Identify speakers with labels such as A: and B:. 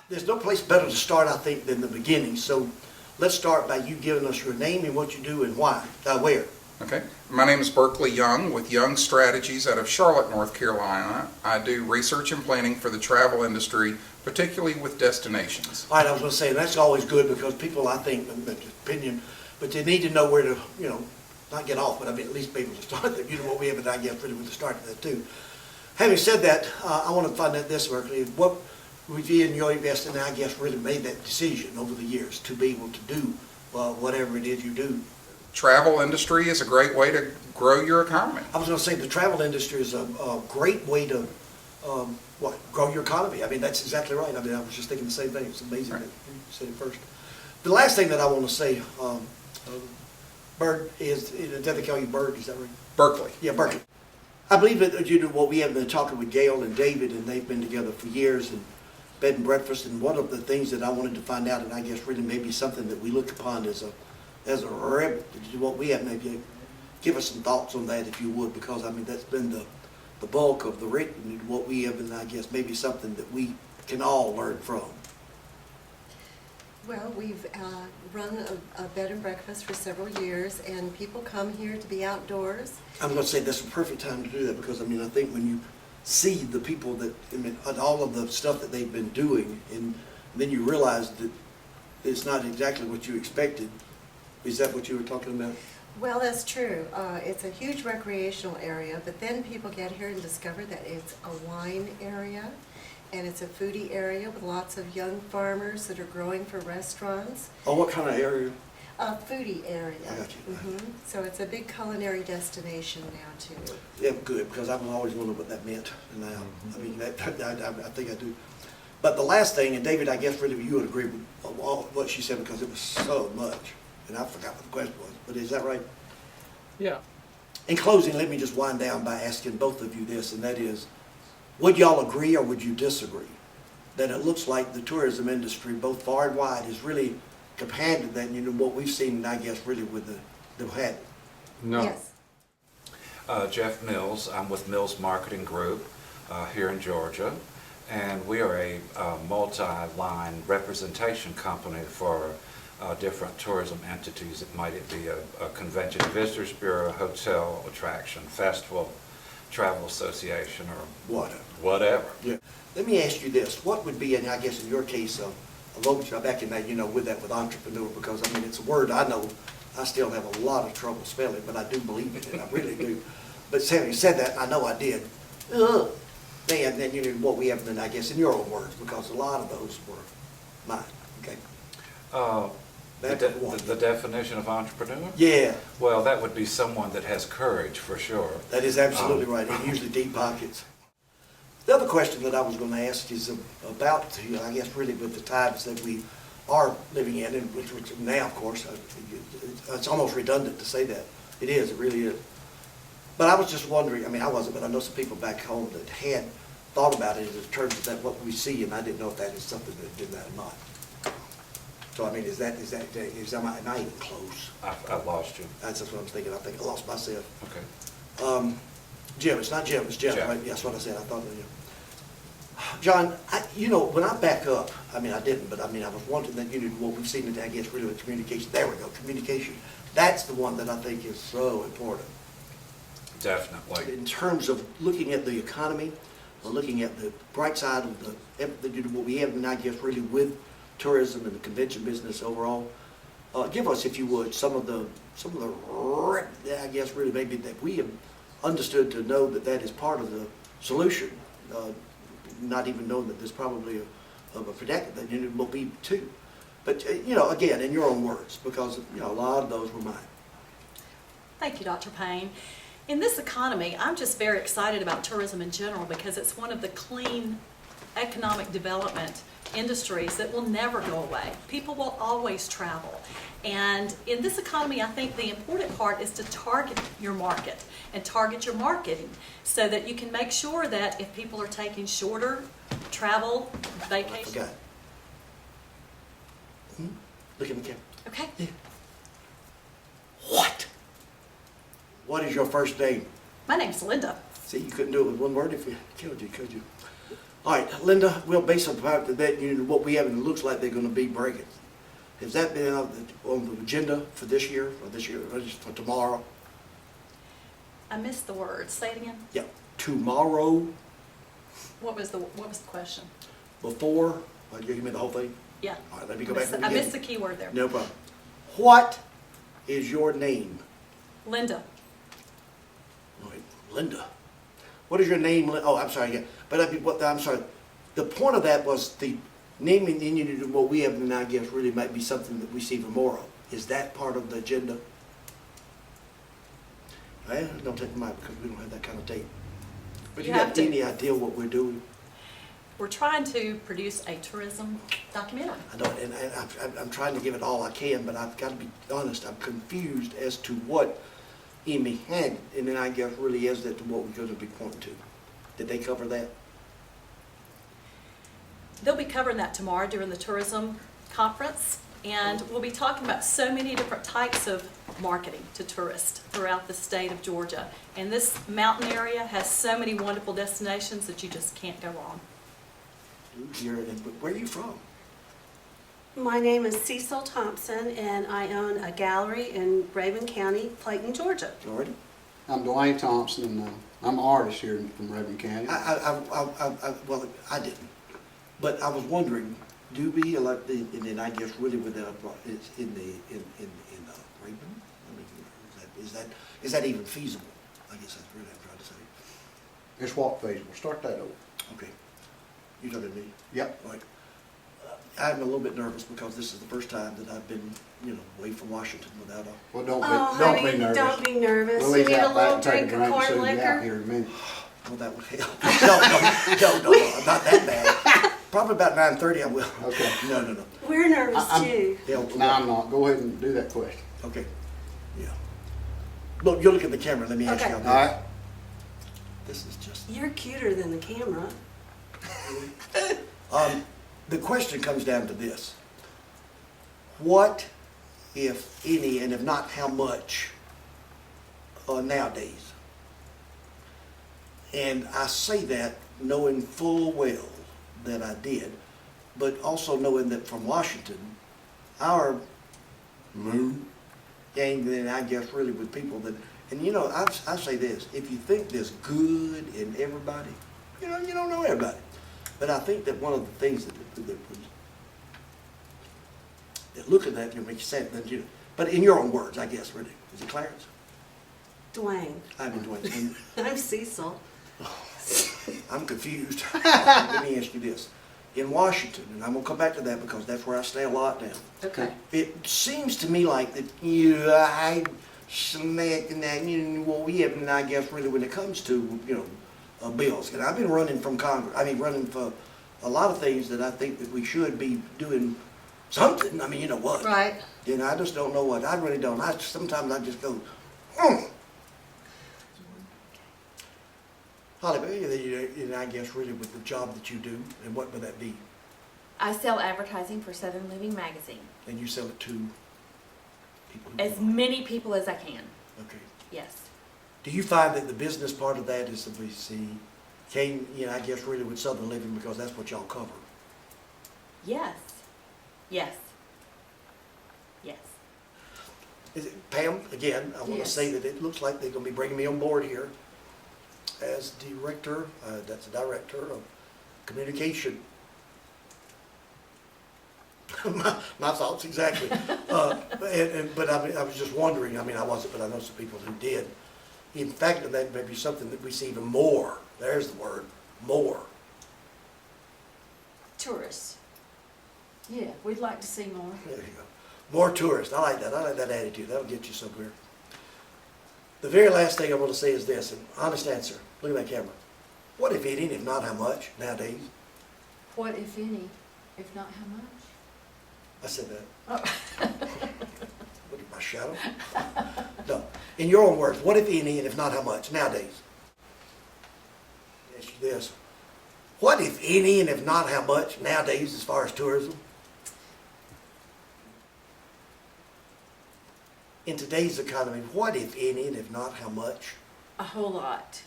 A: There's no place better to start, I think, than the beginning. So let's start by you giving us your name and what you do and why, where.
B: Okay. My name is Berkeley Young with Young Strategies out of Charlotte, North Carolina. I do research and planning for the travel industry, particularly with destinations.
A: All right, I was going to say, that's always good because people, I think, opinion, but they need to know where to, not get off, but I mean, at least be able to start that. You know what we have, and I guess really with the start of that too. Having said that, I want to find out this, Berkeley, what would you and your investing, I guess, really made that decision over the years to be able to do whatever it is you do?
B: Travel industry is a great way to grow your economy.
A: I was going to say the travel industry is a great way to grow your economy. I mean, that's exactly right. I mean, I was just thinking the same thing. It's amazing that you said it first. The last thing that I want to say, Bird, is, they call you Bird, is that right?
B: Berkeley.
A: Yeah, Berkeley. I believe that you know what we have been talking with Gail and David, and they've been together for years, and bed and breakfast. And one of the things that I wanted to find out, and I guess really maybe something that we look upon as a what we have, maybe give us some thoughts on that if you would, because I mean that's been the bulk of the written, what we have, and I guess maybe something that we can all learn from.
C: Well, we've run a bed and breakfast for several years, and people come here to be outdoors.
A: I'm going to say that's a perfect time to do that, because I mean I think when you see the people that, I mean, all of the stuff that they've been doing, and then you realize that it's not exactly what you expected. Is that what you were talking about?
C: Well, that's true. It's a huge recreational area, but then people get here and discover that it's a wine area, and it's a foodie area with lots of young farmers that are growing for restaurants.
A: Oh, what kind of area?
C: A foodie area.
A: I got you.
C: So it's a big culinary destination now, too.
A: Yeah, good, because I've always wondered what that meant. And I mean, I think I do. But the last thing, and David, I guess really you would agree with all what she said, because it was so much. And I forgot what the question was, but is that right?
D: Yeah.
A: In closing, let me just wind down by asking both of you this, and that is, would y'all agree or would you disagree that it looks like the tourism industry, both far and wide, is really companion that, what we've seen, I guess, really with the head?
D: No.
C: Yes.
E: Jeff Mills. I'm with Mills Marketing Group here in Georgia, and we are a multi-line representation company for different tourism entities. It might be a convention visitors bureau, hotel, attraction, festival, travel association, or whatever.
A: Yeah. Let me ask you this: what would be, and I guess in your case, back in that, with entrepreneur, because I mean it's a word I know I still have a lot of trouble spelling, but I do believe in it. I really do. But having said that, I know I did. Then what we have, then I guess in your own words, because a lot of those were mine. Okay.
E: The definition of entrepreneur?
A: Yeah.
E: Well, that would be someone that has courage, for sure.
A: That is absolutely right, and usually deep pockets. The other question that I was going to ask is about, I guess, really with the times that we are living in, and which now, of course, it's almost redundant to say that. It is, it really is. But I was just wondering, I mean, I wasn't, but I know some people back home that had thought about it in terms of that, what we see, and I didn't know if that is something that did that or not. So I mean, am I not even close?
E: I've lost you.
A: That's what I'm thinking. I think I lost myself.
E: Okay.
A: Jim, it's not Jim, it's Jeff,
E: Jeff.
A: right? Yeah, that's what I said. I thought it was Jim. John, when I back up, I mean, I didn't, but I mean, I was wanting that what we've seen, I guess, really with communication. There we go, communication. That's the one that I think is so important.
E: Definitely.
A: In terms of looking at the economy, or looking at the bright side of what we have, and I guess really with tourism and the convention business overall, give us, if you would, some of the, I guess, really maybe that we have understood to know that is part of the solution, not even knowing that there's probably a predicament that it will be too. But again, in your own words, because a lot of those were mine.
F: Thank you, Dr. Payne. In this economy, I'm just very excited about tourism in general because it's one of the clean economic development industries that will never go away. People will always travel. And in this economy, I think the important part is to target your market and target your marketing so that you can make sure that if people are taking shorter travel, vacation.
A: I forgot. Look at the camera.
F: Okay.
A: Yeah. What is your first name?
F: My name's Linda.
A: See, you couldn't do it with one word if you killed you, could you? All right, Linda, we'll base it about that, what we have, and it looks like they're gonna be breaking. Has that been on the agenda for this year, or just for tomorrow?
F: I missed the word. Say it again.
A: Yeah, tomorrow,
F: What was the question?
A: before, you mean the whole thing?
F: Yeah.
A: All right, let me go back to the
F: I missed
A: beginning.
F: the key word there.
A: No problem. What is your name?
F: Linda.
A: Wait, Linda. What is your name? Oh, I'm sorry, yeah. But I'm sorry. The point of that was the naming the Indian of what we have, and I guess really might be something that we see for more of. Is that part of the agenda? Well, don't take mine because we don't have that kind of tape. But
F: You
A: you
F: have
A: have
F: to.
A: any idea what we're doing?
F: We're trying to produce a tourism documentary.
A: I don't, and I'm trying to give it all I can, but I've got to be honest. I'm confused as to what Amy had, and then I guess really is that to what we're going to be pointing to. Did they cover that?
F: They'll be covering that tomorrow during the tourism conference, and we'll be talking about so many different types of marketing to tourists throughout the state of Georgia. And this mountain area has so many wonderful destinations that you just can't go wrong.
A: Where are you from?
D: My name is Cecil Thompson, and I own a gallery in RABUN County, Clayton, Georgia.
A: Already?
G: I'm Dwayne Thompson, and I'm an artist here from RABUN County.
A: Well, I didn't. But I was wondering, do we elect the, and then I guess really with the, it's in Raven? I mean, is that even feasible? I guess that's really what I'm trying to say.
G: It's what feasible. Start that over.
A: Okay. You talking to me?
G: Yep.
A: All right. I'm a little bit nervous because this is the first time that I've been, away from Washington without a,
G: Well, don't
D: honey,
G: be nervous.
D: don't be nervous.
G: We'll
D: You
G: leave
D: need a
G: that back
D: little
G: and take
D: drink
G: a
D: of
G: drink
D: corn
G: soon. Be out
D: liquor.
G: here in a minute.
A: well, that would help. No, not that bad. Probably about 9:30 I will.
G: Okay.
A: No.
D: We're nervous
G: I'm-
D: too.
A: Yeah,
G: No, I'm not. Go ahead and do that question.
A: Okay, yeah. Look, you look at the camera, let me ask
D: Okay.
A: you.
G: All right?
A: This is just,
D: You're cuter than the camera.
A: the question comes down to this. What, if any, and if not, how much, nowadays? And I say that knowing full well that I did, but also knowing that from Washington, our mood, and then I guess really with people that, and I say this, if you think there's good in everybody, you don't know everybody. But I think that one of the things that looking at you makes sense, but in your own words, I guess, really. Is it Clarence?
D: Dwayne.
A: I'm enjoying
D: I'm Cecil.
A: I'm confused. Let me ask you this. In Washington, and I'm going to come back to that because that's where I stay a lot now.
D: Okay.
A: It seems to me like that I smack and that, what we have, and I guess really when it comes to, bills. And I've been running from Congress, running for a lot of things that I think that we should be doing something. I mean, you know what?
C: Right.
A: I just don't know what. I really don't. Sometimes I just go, Holly, I guess really with the job that you do, and what would that be?
H: I sell advertising for Southern Living Magazine.
A: And you sell it to people who
H: As
A: want
H: many people as I can,
A: it. Okay.
H: yes.
A: Do you find that the business part of that is that we see, I guess really with Southern Living because that's what y'all cover?
H: Yes. Yes. Yes.
A: Pam, again, I want to
C: Yes.
A: say that it looks like they're going to be bringing me on board here as director, that's the director of communication. my thoughts, exactly. But I was just wondering, I wasn't, but I know some people who did. In fact, that may be something that we see even more. There's the word, more.
I: Tourists. Yeah, we'd like to see more.
A: There you go. More tourists. I like that. I like that attitude. That'll get you somewhere. The very last thing I want to say is this, an honest answer. Look at that camera. What if any, if not how much, nowadays?
I: What, if any, if not how much?
A: I said that.
I: Oh.
A: Look at my shadow. No. In your own words, what if any, and if not how much, nowadays? Ask you this. What if any, and if not how much, nowadays as far as tourism? In today's economy, what if any, and if not how much?
I: A whole lot.